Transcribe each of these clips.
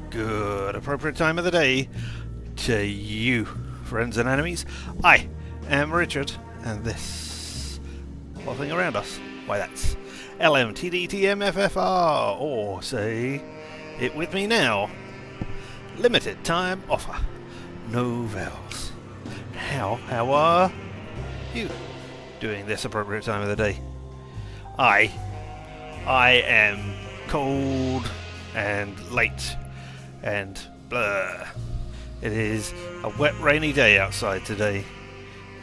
Good appropriate time of the day to you, friends and enemies. I am Richard, and this whole thing around us, why that's LMTDTMFFR, or say it with me now. Limited time offer. No vowels. How are you doing this appropriate time of the day? I am cold and late and blah. It is a wet, rainy day outside today,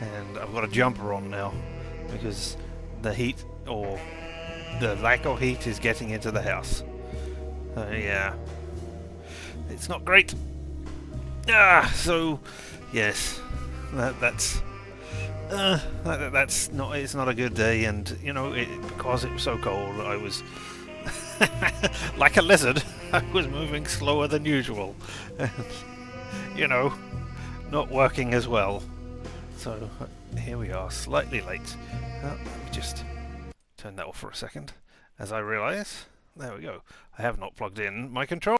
and I've got a jumper on now because the heat, or the lack of heat, is getting into the house. Yeah, it's not great. So yes, that's not. It's not a good day, and because it was so cold, I was like a lizard. I was moving slower than usual, and not working as well. So here we are, slightly late. Let me just turn that off for a second, as I realise. There we go. I have not plugged in my control.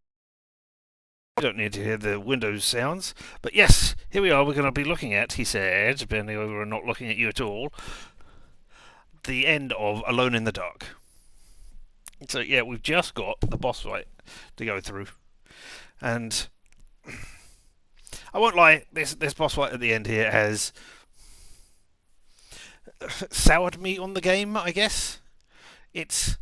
I don't need to hear the Windows sounds. But yes, here we are. We're going to be looking at, he said, bending over and not looking at you at all, the end of Alone in the Dark. So yeah, we've just got the boss fight to go through. And I won't lie, this boss fight at the end here has soured me on the game, I guess. It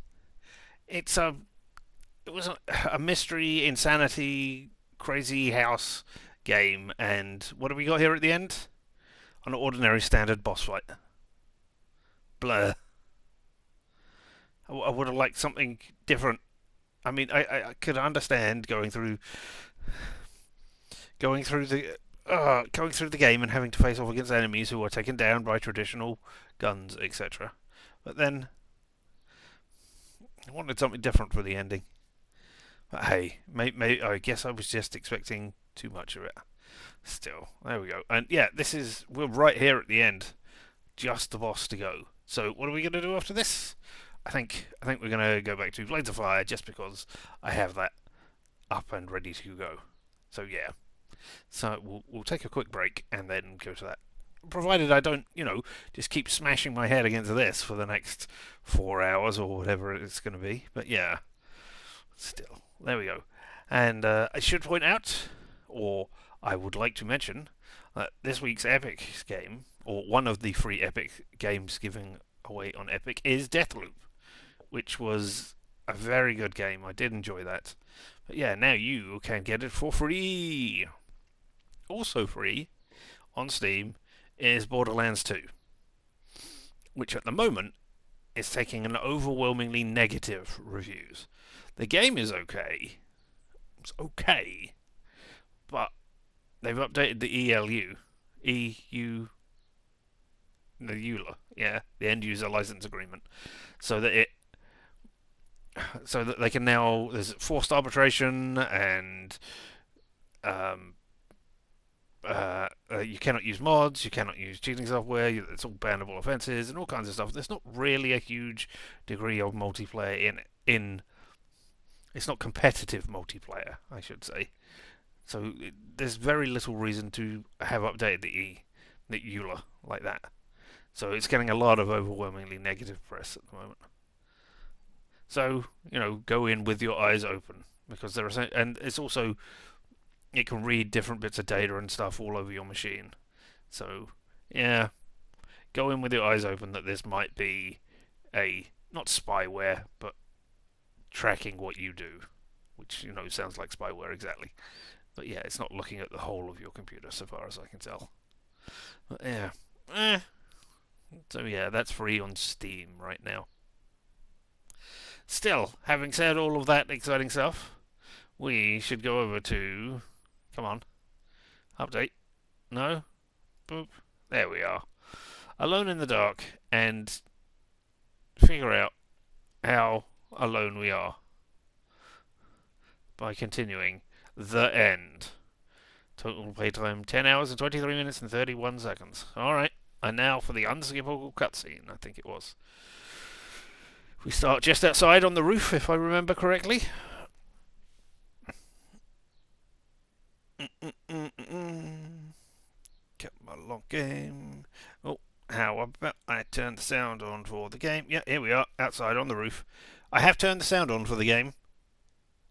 was a mystery, insanity, crazy house game, and what have we got here at the end? An ordinary standard boss fight. Blur. I would have liked something different. I mean, I could understand going through the game and having to face off against enemies who are taken down by traditional guns, etc. But then I wanted something different for the ending. But hey, I guess I was just expecting too much of it. Still, there we go. And yeah, we're right here at the end. Just the boss to go. So what are we going to do after this? I think we're going to go back to Blades of Fire just because I have that up and ready to go. So yeah. So we'll take a quick break and then go to that. Provided I don't, just keep smashing my head against this for the next 4 hours or whatever it's going to be. But yeah, still, there we go. And I should point out, or I would like to mention, that this week's Epic game, or one of the free Epic games given away on Epic, is Deathloop, which was a very good game. I did enjoy that. But yeah, now you can get it for free. Also free on Steam is Borderlands 2, which at the moment is taking an overwhelmingly negative reviews. The game is okay. It's okay. But they've updated the ELU. The EULA, yeah, the end user license agreement, so that they can now, there's forced arbitration, and you cannot use mods, you cannot use cheating software, it's all bannable offences and all kinds of stuff. There's not really a huge degree of multiplayer in it's not competitive multiplayer, I should say. So there's very little reason to have updated the EULA like that. So it's getting a lot of overwhelmingly negative press at the moment. So, go in with your eyes open, because and it's also, it can read different bits of data and stuff all over your machine. So, yeah, go in with your eyes open that this might be not spyware, but tracking what you do, which, sounds like spyware exactly. But yeah, it's not looking at the whole of your computer so far as I can tell. But yeah, so yeah, that's free on Steam right now. Still, having said all of that exciting stuff, we should go over to, come on, update. No? Boop. There we are. Alone in the Dark, and figure out how alone we are by continuing the end. Total playtime 10 hours and 23 minutes and 31 seconds. Alright, and now for the unskippable cutscene, I think it was. We start just outside on the roof, if I remember correctly. game. Oh, how about I turn the sound on for the game? Yeah, here we are, outside on the roof. I have turned the sound on for the game,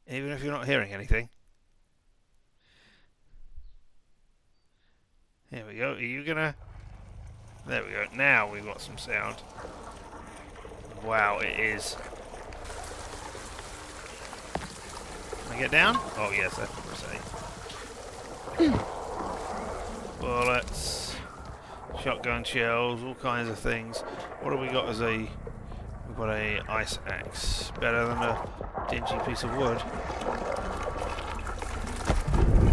even if you're not hearing anything. Here we go. Are you gonna... There we go. Now we've got some sound. Wow, it is. Can I get down? Oh yes, that's what we're saying. Bullets, shotgun shells, all kinds of things. What have we got as a... We've got a ice axe. Better than a dingy piece of wood.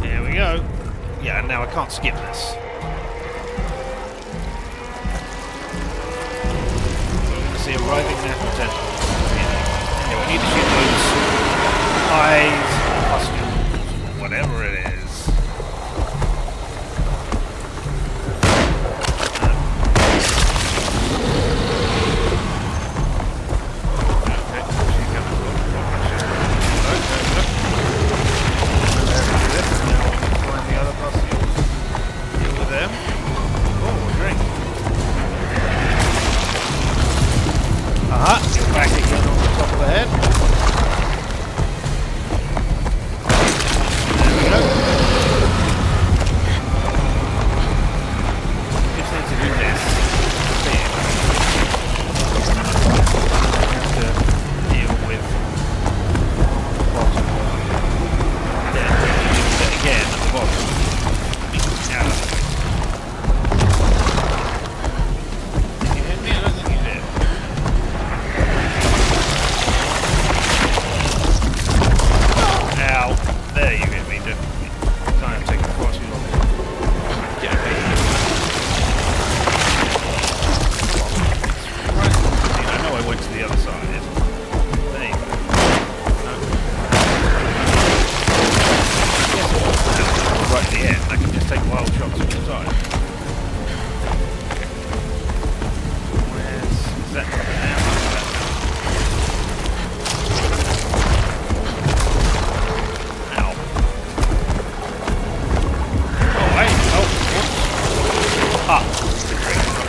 Here we go. Yeah, and now I can't skip this. See arriving there potential. Anyway, we need to shoot those eyes, pustules, whatever it is. Find the other pustules. Deal with them. Oh, a drink. Aha, get back again on the top of the head. There we go. Just need to do this. I have to deal with the bottom. Then use it again at the bottom. Out of the way. Did you hit me? I don't think you did. Ow. There you hit me, definitely. Time to take the cross you off. Get a bit. I know I went to the other side. There you go. No. Yes, right at the end. I can just take wild shots from the side. Is that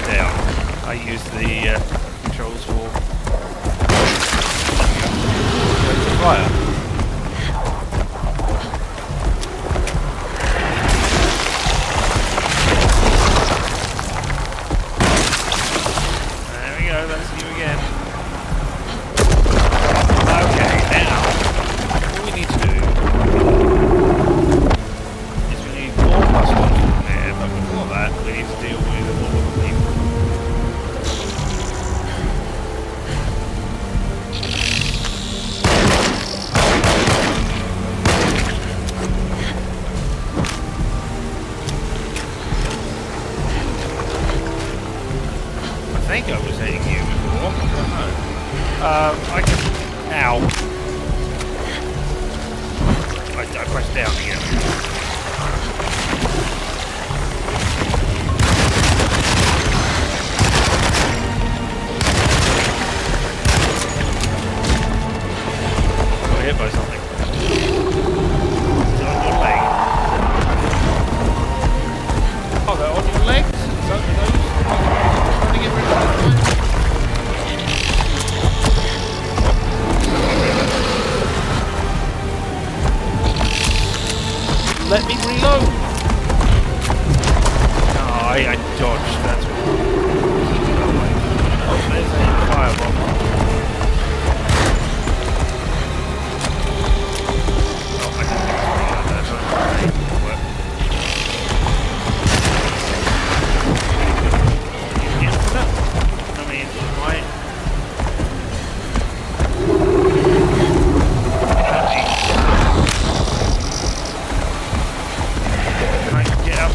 now? I use the controls for fire. There we go, that's you again. Okay, now what we need to do is we need more pustules from there, but before that we need to deal with all of the people. I think I was hitting you before. I don't know. I can... Ow. I pressed down again. Got hit by something. Is it on your leg? Oh, they're on your legs? Is that those? Trying to get rid of that. Let me reload! Oh, I dodged, that's what. Oh, there's a firebomb. Oh, I didn't think it was reload there, so it work. I mean, right. Can I get up?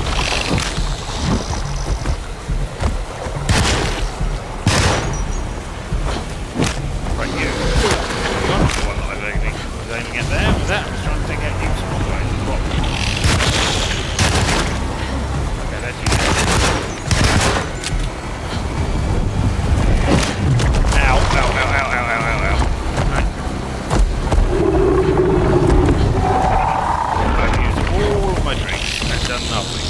Right, you. You're not the one that I was aiming at there. Was that? I was trying to take out you small guys as well. Okay, that's you. Ow, ow, ow, ow, ow, ow, ow, ow. Right. I've used all of my drinks and done nothing.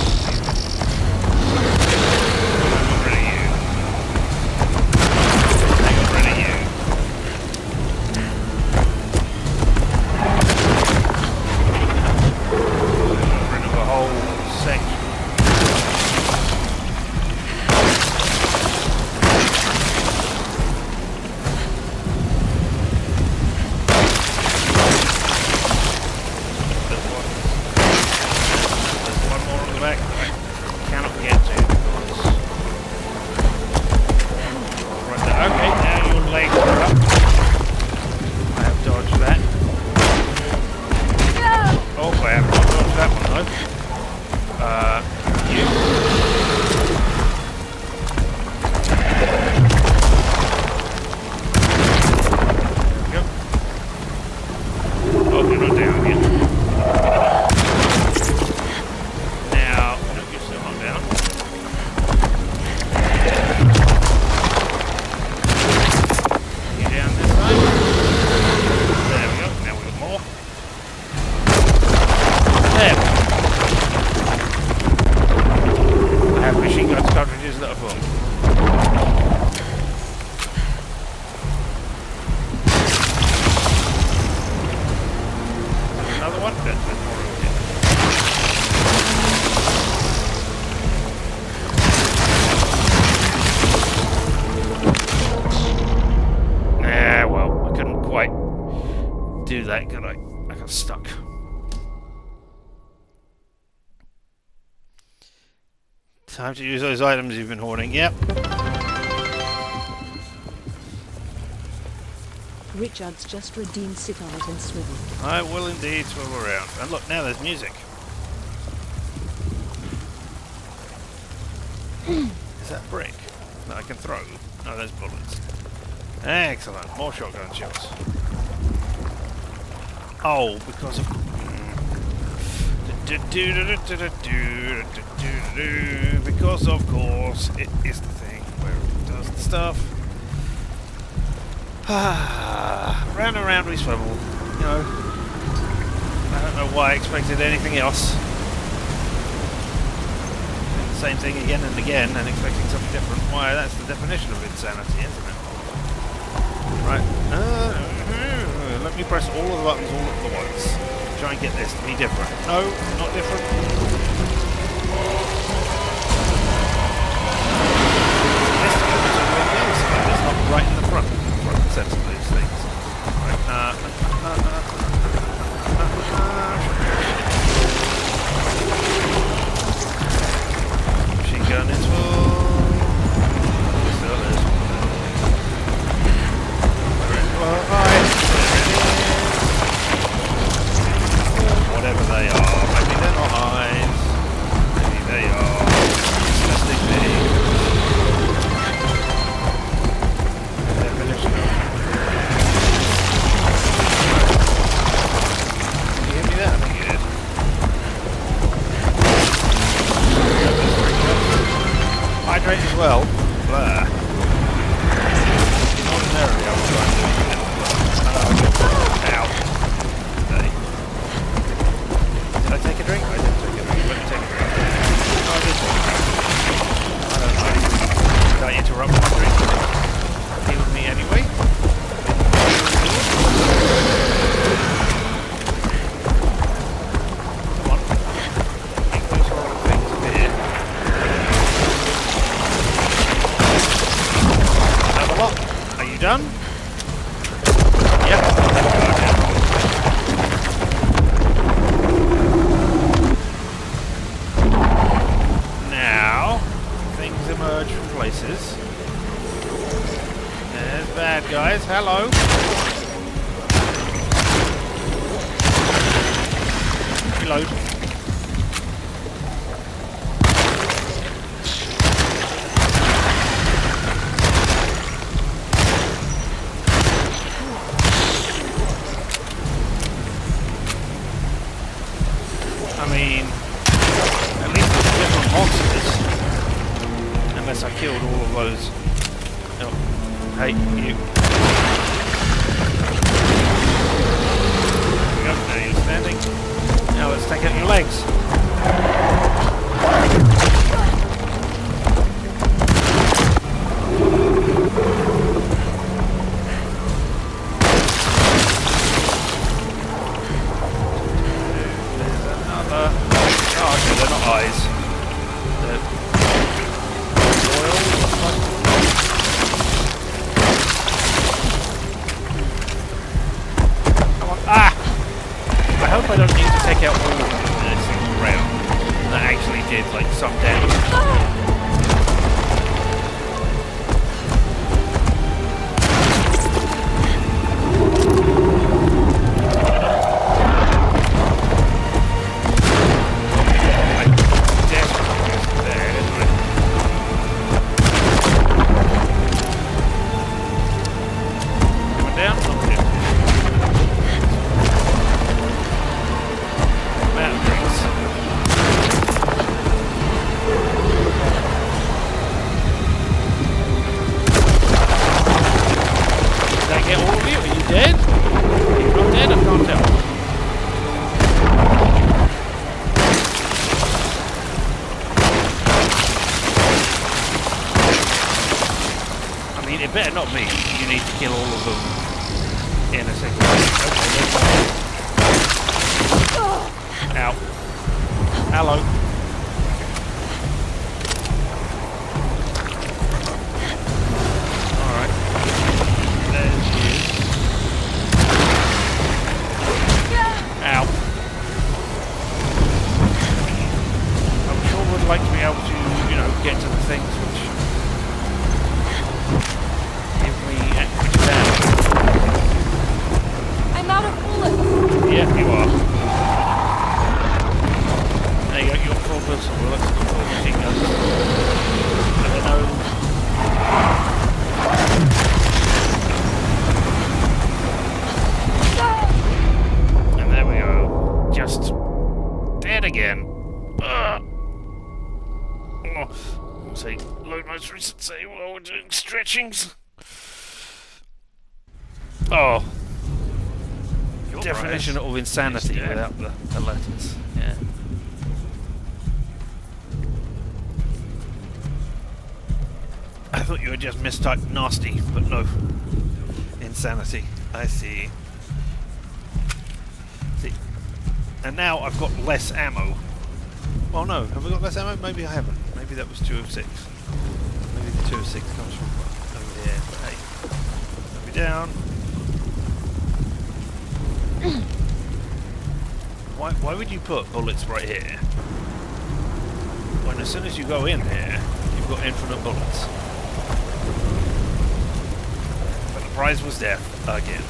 one? Good. There's more room here. Yeah, well, I couldn't quite do that, could I? I got stuck. Time to use those items you've been hoarding. Yep. Richard's just redeemed Sithard and Swivel. I will indeed swivel around. And look, now there's music. Is that a brick that I can throw? No, there's bullets. Excellent. More shotgun shots. Oh, because of... Because of course it is the thing where it does the stuff. Round and round we swivel. You know, I don't know why I expected anything else. Doing the same thing again and again and expecting something different. Why, that's the definition of insanity, isn't it? Right. Let me press all of the buttons all at once. Try and get this to be different. No, not different. This time it's all the other side. It's not right in the front and centre of these things. Right. Machine gun is full. Still is. Whatever they are, maybe they're not eyes, maybe they are disgusting things. Definition of. Did you hear me there? I think you did. Hydrate as well. Blah. Ordinarily, I would try and do it. Ow. Okay. Did I take a drink? I didn't take a drink. Let me take a drink. Oh, I did take a drink. I don't know. Did I interrupt my drink? He with me anyway? Come on. Keep those horrible things over here. Level up. Are you done? Yep. Now, things emerge from places. There's bad guys. Hello. Reload. I mean, at least there's different monsters. Unless I killed all of those. Oh, hey, you. There we go, now you're standing. Now let's take out your legs. Oh, okay, they're not eyes. They're come on. Ah! I hope I don't need to take out all of them in a single round. That actually did, like, some damage. It better not be. You need to kill all of them in a second. Okay, Hello. Alright. There she is. Ow. I sure would like to be able to, you know, get to the things which give me extra damage. I'm out of bullets. Yep, you are. There you go, you got 4 pistol bullets, 4 machine guns. Never know. And there we go. Just dead again. Ugh. Oh, say, load most recent save while we're doing stretchings. Oh. Your Definition prize of insanity is death. without the letters. Yeah. I thought you had just mistyped nasty, but no. Insanity. I see. See. And now I've got less ammo. Well, no. Have we got less ammo? Maybe I haven't. Maybe that was 2 of 6. Maybe the 2 of 6 comes from over here. But hey. Let me down. Why would you put bullets right here? When as soon as you go in here, you've got infinite bullets. But the prize was death again.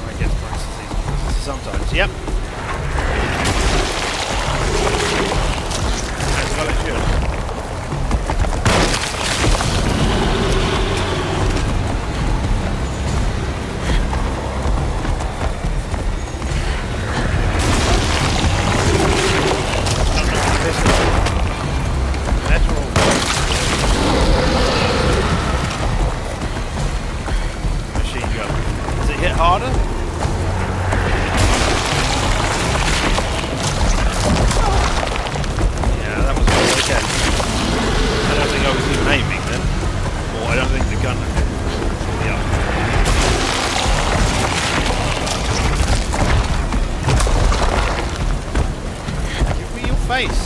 I guess price is easy sometimes. Yep. As well it should. Harder? Yeah, that was okay. I don't think I was even aiming then. Or I don't think the gun had yeah. Give me your face.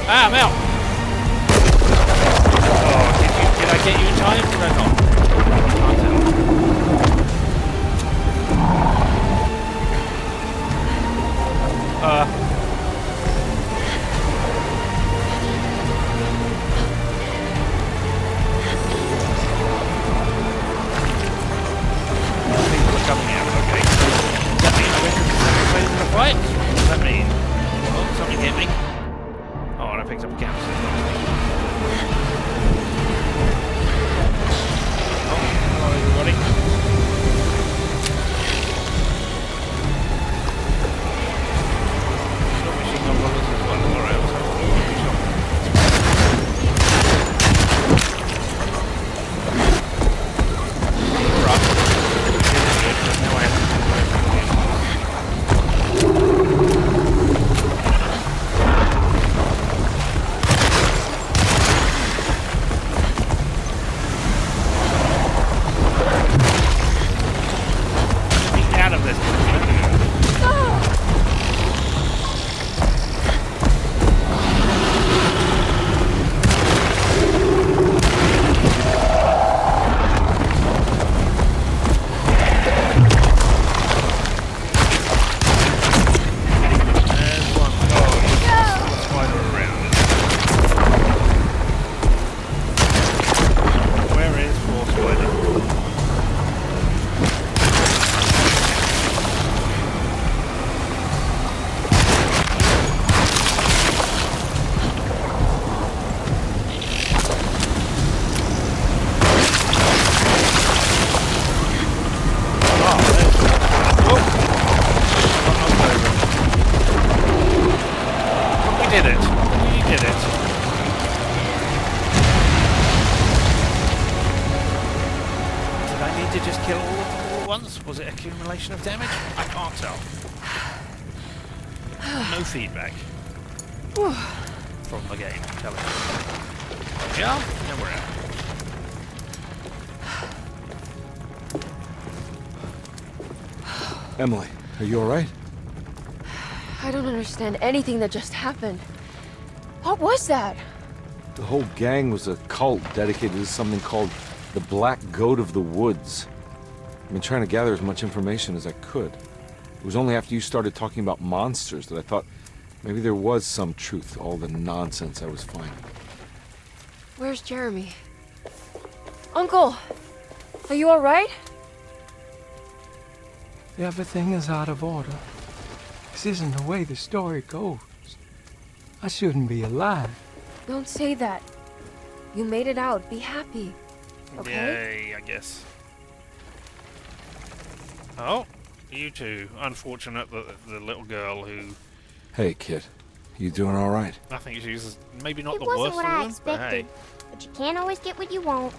Ah, I'm out! Oh, did I get you in time? Did I not? Can't tell. People are coming out, okay. Does that mean I went to the second phase of the fight? What does that mean? Oh, something hit me. Oh, and I picked up a canvas. kill all of them all at once? Was it accumulation of damage? I can't tell. No feedback from the game telling me. Jump, and we're out. Emily, are you alright? I don't understand anything that just happened. What was that? The whole gang was a cult dedicated to something called the Black Goat of the Woods. I've been trying to gather as much information as I could. It was only after you started talking about monsters that I thought maybe there was some truth to all the nonsense I was finding. Where's Jeremy? Uncle! Are you alright? Everything is out of order. This isn't the way the story goes. I shouldn't be alive. Don't say that. You made it out. Be happy. Okay? Yay, I guess. Oh, you two. Unfortunate that the little girl who Hey, kid. You doing alright? I think she's maybe not It the wasn't worst what of I them, but expected, hey. but you can't always get what you want.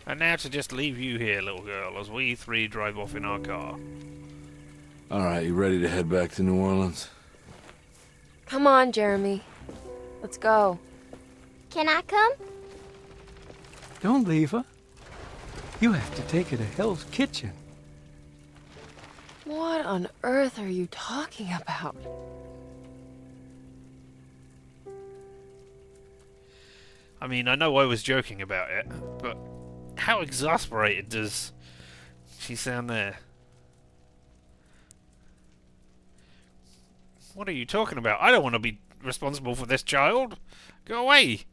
And now to just leave you here, little girl, as we three drive off in our car. Alright, you ready to head back to New Orleans? Come on, Jeremy. Let's go. Can I come? Don't leave her. You have to take her to Hell's Kitchen. What on earth are you talking about? I mean, I know I was joking about it, but how exasperated does she sound there? What are you talking about? I don't want to be responsible for this child. Go away.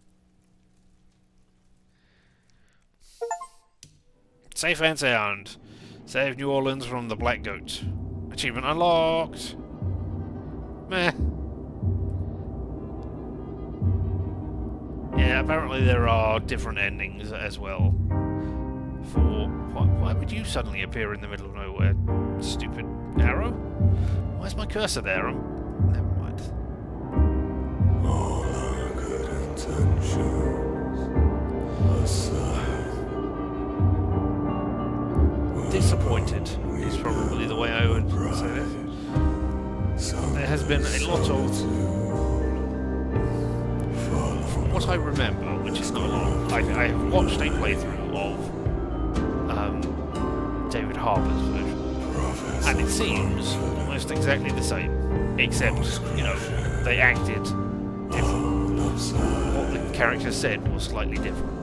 Safe and sound. Save New Orleans from the Black Goat. Achievement unlocked. Meh. Yeah, apparently there are different endings as well. For why would you suddenly appear in the middle of nowhere? Stupid arrow? Where's my cursor there? Never mind. All our good intentions aside. Disappointed is probably the way I would say this. There has been a lot of, from what I remember, which is not a lot, I have watched a playthrough of David Harbour's version, and it seems almost exactly the same, except, you know, they acted different. What the character said was slightly different.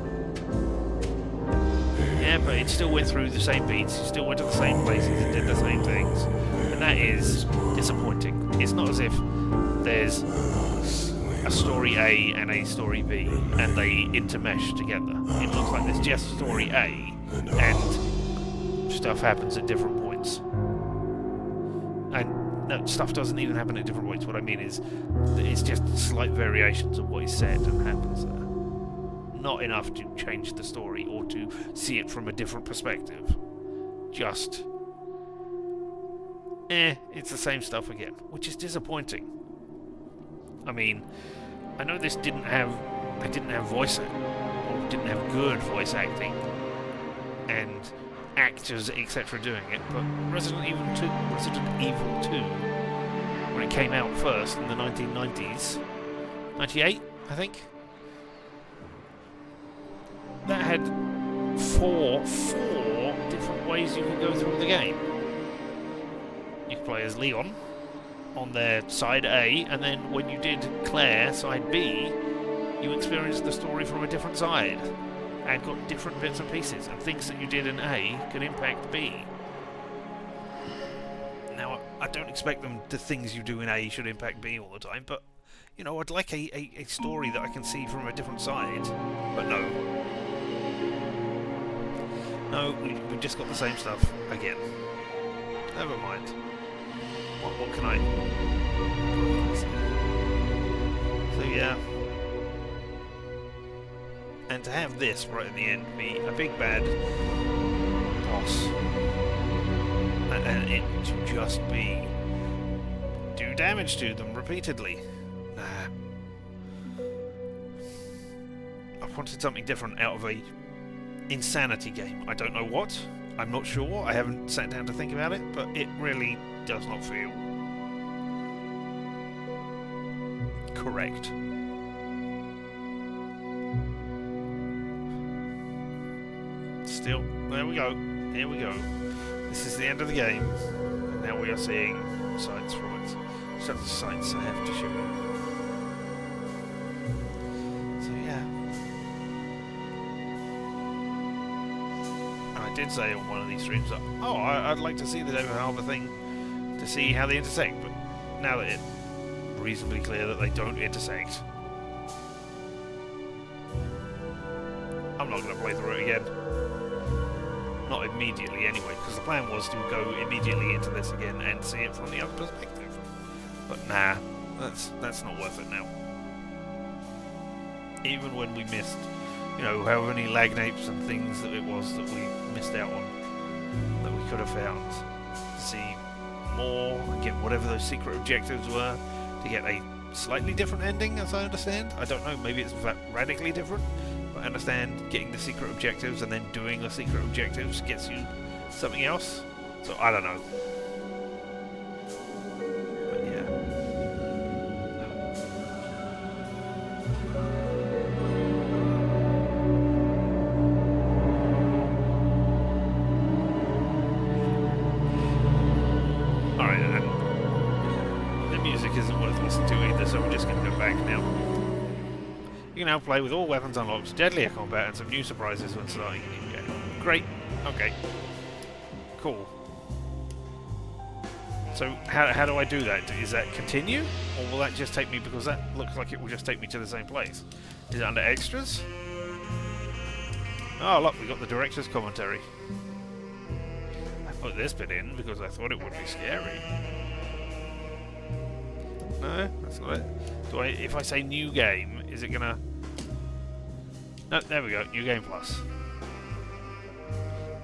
Yeah, but it still went through the same beats, it still went to the same places, it did the same things. And that is disappointing. It's not as if there's a story A and a story B, and they intermesh together. It looks like there's just story A, and stuff happens at different points. And no, stuff doesn't even happen at different points. What I mean is, it's just slight variations of what is said and happens there. Not enough to change the story or to see it from a different perspective. Just, it's the same stuff again, which is disappointing. I mean, I know this didn't have voice, or didn't have good voice acting, and actors, etc. doing it, but Resident Evil 2, when it came out first in the 1990s, 98, I think, that had four different ways you could go through the game. You could play as Leon on their side A, and then when you did Claire, side B, you experienced the story from a different side, and got different bits and pieces, and things that you did in A could impact B. Now, I don't expect the things you do in A should impact B all the time, but, you know, I'd like a story that I can see from a different side, but no. No, we just got the same stuff again. Never mind. What can I say? So yeah. And to have this right at the end be a big bad boss, and it to just be do damage to them repeatedly. Nah, I wanted something different out of a insanity game. I don't know what. I'm not sure. I haven't sat down to think about it, but it really does not feel correct. Still, there we go. Here we go. This is the end of the game, and now we are seeing sights from it. So the sights I have to show you. So yeah. And I did say on one of these streams that, oh, I'd like to see the David Harbour thing to see how they intersect, but now that it's reasonably clear that they don't intersect, I'm not going to play through it again. Not immediately anyway, because the plan was to go immediately into this again and see it from the other perspective. But nah, that's not worth it now. Even when we missed, you know, however many lag napes and things that it was that we missed out on, that we could have found. To see more, get whatever those secret objectives were, to get a slightly different ending, as I understand. I don't know, maybe it's radically different. I understand getting the secret objectives and then doing the secret objectives gets you something else. So I don't know. But yeah. Alright, and the music isn't worth listening to either, so we're just going to go back now. You can now play with all weapons unlocked, deadlier combat, and some new surprises when starting a new game. Great. Okay. Cool. So, how do I do that? Is that continue? Or will that just take me, because that looks like it will just take me to the same place. Is it under extras? Oh, look, we got the director's commentary. I put this bit in because I thought it would be scary. No, that's not it. Do I, if I say new game, is it gonna... No, there we go, new game plus.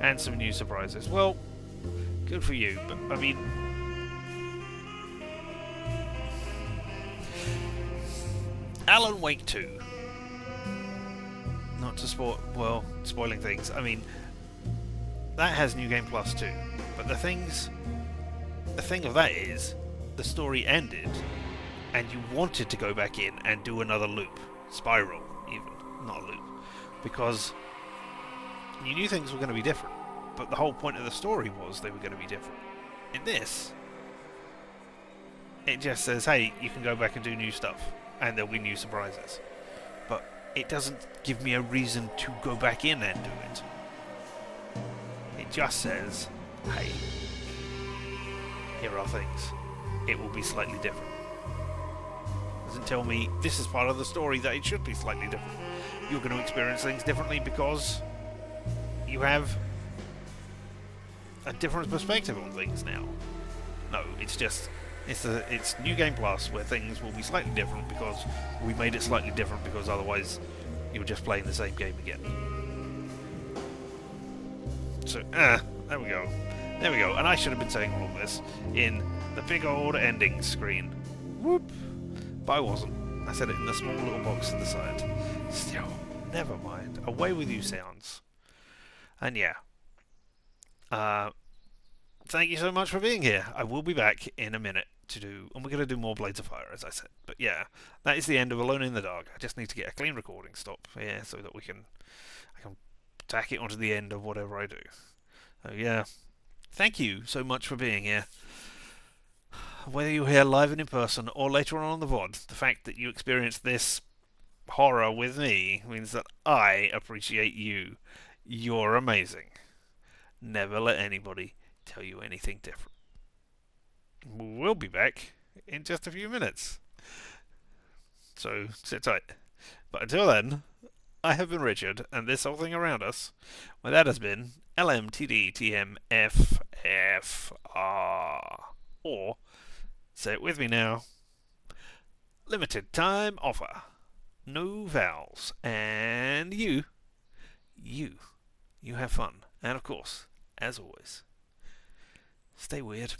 And some new surprises. Well, good for you, but I mean... Alan Wake 2. Not to spoil, well, spoiling things. I mean, that has new game plus too. But the thing of that is, the story ended, and you wanted to go back in and do another loop. Spiral, even. Not a loop. Because you knew things were going to be different. But the whole point of the story was they were going to be different. In this, it just says, hey, you can go back and do new stuff. And there'll be new surprises. But it doesn't give me a reason to go back in and do it. It just says, hey, here are things. It will be slightly different. Doesn't tell me this is part of the story that it should be slightly different. You're going to experience things differently because you have a different perspective on things now. No, it's just it's new game plus where things will be slightly different because we made it slightly different because otherwise you're just playing the same game again. So there we go. There we go. And I should have been saying all of this in the big old ending screen. Whoop. But I wasn't. I said it in the small little box to the side. Still, never mind. Away with you sounds. And yeah. Thank you so much for being here. I will be back in a minute to do... And we're going to do more Blades of Fire, as I said. But yeah, that is the end of Alone in the Dark. I just need to get a clean recording stop here so that I can tack it onto the end of whatever I do. So yeah. Thank you so much for being here. Whether you're here live and in person or later on the VOD, the fact that you experienced this horror with me means that I appreciate you. You're amazing. Never let anybody tell you anything different. We'll be back in just a few minutes. So sit tight. But until then, I have been Richard, and this whole thing around us, well, that has been LMTDTMFFR. Or, say it with me now, limited time offer. No vowels. And you have fun. And of course, as always, stay weird.